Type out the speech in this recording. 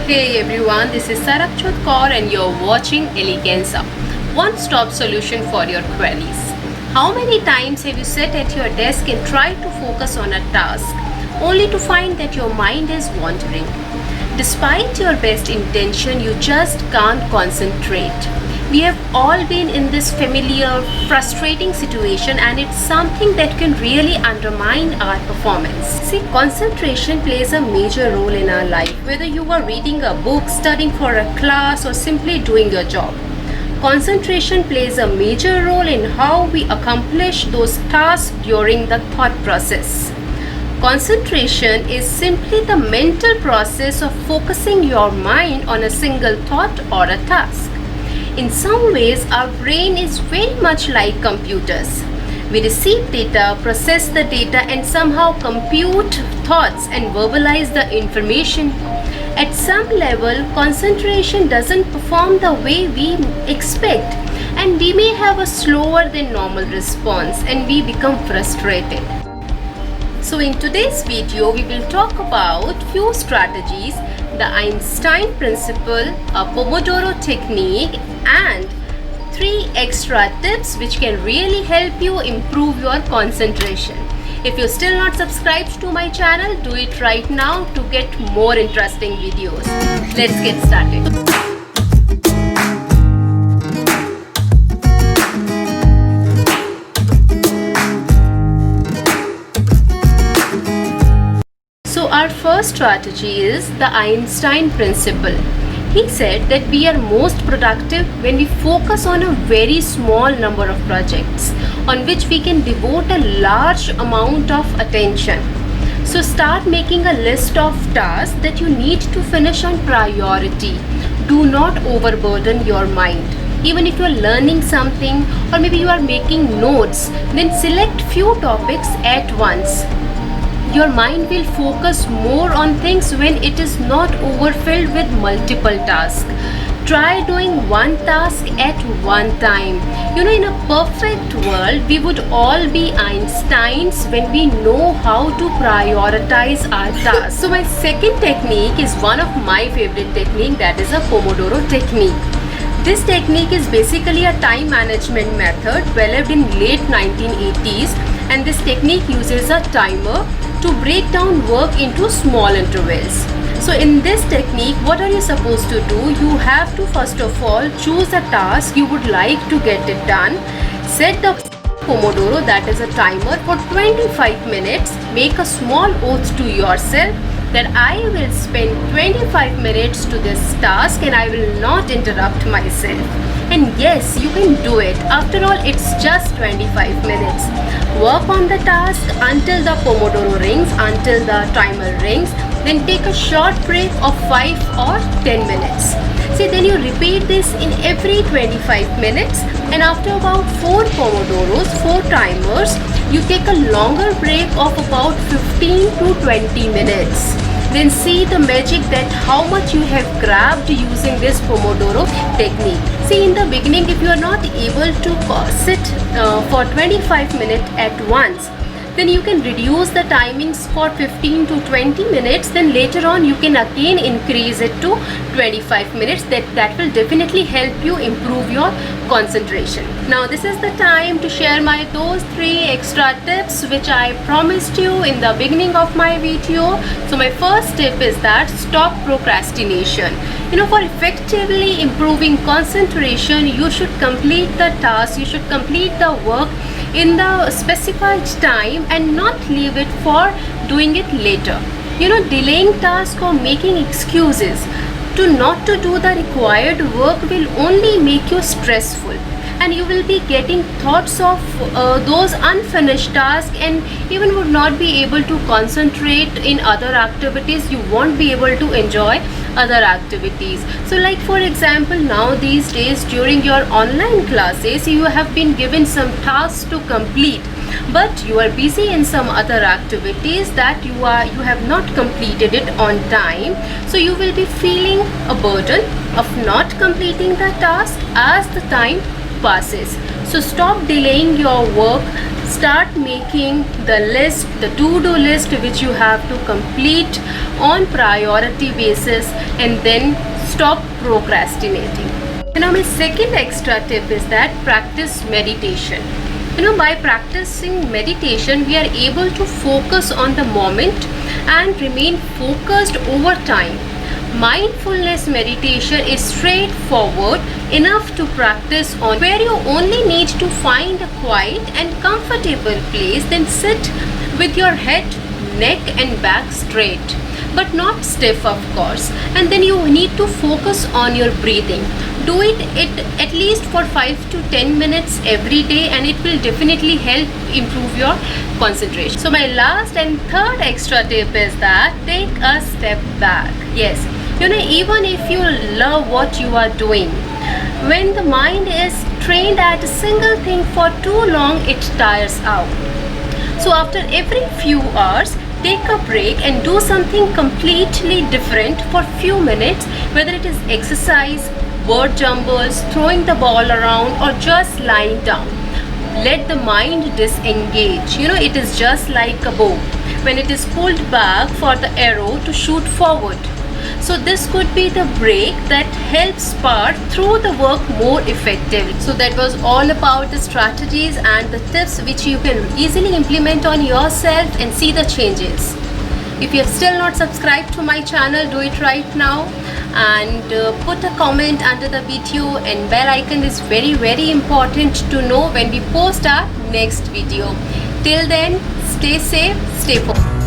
Hey everyone, this is Sarabjot Kaur and you're watching Eleganza, one-stop solution for your queries. How many times have you sat at your desk and tried to focus on a task only to find that your mind is wandering? Despite your best intention, you just can't concentrate. We have all been in this familiar, frustrating situation, and it's something that can really undermine our performance. See, concentration plays a major role in our life, whether you are reading a book, studying for a class, or simply doing your job. Concentration plays a major role in how we accomplish those tasks during the thought process. Concentration is simply the mental process of focusing your mind on a single thought or a task. In some ways, our brain is very much like computers. We receive data, process the data, and somehow compute thoughts and verbalize the information. At some level, concentration doesn't perform the way we expect, and we may have a slower than normal response and we become frustrated. So in today's video, we will talk about few strategies, the Einstein principle, a Pomodoro technique, and 3 extra tips which can really help you improve your concentration. If you're still not subscribed to my channel, do it right now to get more interesting videos. Let's get started. So our first strategy is the Einstein principle. He said that we are most productive when we focus on a very small number of projects on which we can devote a large amount of attention. So start making a list of tasks that you need to finish on priority. Do not overburden your mind. Even if you are learning something or maybe you are making notes, then select few topics at once. Your mind will focus more on things when it is not overfilled with multiple tasks. Try doing one task at one time. In a perfect world, we would all be Einsteins when we know how to prioritize our tasks. So my second technique is one of my favorite technique, that is a Pomodoro technique. This technique is basically a time management method developed in late 1980s, and this technique uses a timer to break down work into small intervals. So in this technique, what are you supposed to do? You have to first of all choose a task you would like to get it done. Set the Pomodoro, that is a timer, for 25 minutes. Make a small oath to yourself that I will spend 25 minutes to this task and I will not interrupt myself. And yes, you can do it. After all, it's just 25 minutes. Work on the task until the Pomodoro rings, until the timer rings. Then take a short break of 5 or 10 minutes. See, then you repeat this in every 25 minutes, and after about 4 Pomodoros, 4 timers, you take a longer break of about 15 to 20 minutes. Then see the magic that how much you have grabbed using this Pomodoro technique. See, in the beginning, if you are not able to sit for 25 minutes at once, then you can reduce the timings for 15 to 20 minutes. Then later on you can again increase it to 25 minutes. That will definitely help you improve your concentration. Now this is the time to share those 3 extra tips which I promised you in the beginning of my video. So my first tip is that stop procrastination. For effectively improving concentration, you should complete the task, you should complete the work in the specified time and not leave it for doing it later. Delaying tasks or making excuses not to do the required work will only make you stressful, and you will be getting thoughts of those unfinished tasks and even would not be able to concentrate in other activities. You won't be able to enjoy other activities. So like for example, now these days during your online classes, you have been given some tasks to complete, but you are busy in some other activities that you have not completed it on time. So you will be feeling a burden of not completing the task as the time passes. So stop delaying your work. Start making the list, the to-do list which you have to complete on priority basis, and then stop procrastinating. My second extra tip is that practice meditation. By practicing meditation, we are able to focus on the moment and remain focused over time. Mindfulness meditation is straightforward enough to practice on, where you only need to find a quiet and comfortable place, then sit with your head, neck and back straight, but not stiff of course, and then you need to focus on your breathing. Do it at least for 5 to 10 minutes every day, and it will definitely help improve your concentration. So my last and third extra tip is that take a step back. Yes, even if you love what you are doing, when the mind is trained at a single thing for too long, it tires out. So after every few hours, take a break and do something completely different for few minutes, whether it is exercise, word jumbles, throwing the ball around, or just lying down. Let the mind disengage. It is just like a bow when it is pulled back for the arrow to shoot forward. So this could be the break that helps power through the work more effectively. So that was all about the strategies and the tips which you can easily implement on yourself and see the changes. If you have still not subscribed to my channel, do it right now, and put a comment under the video, and bell icon is very, very important to know when we post our next video. Till then, stay safe, stay focused.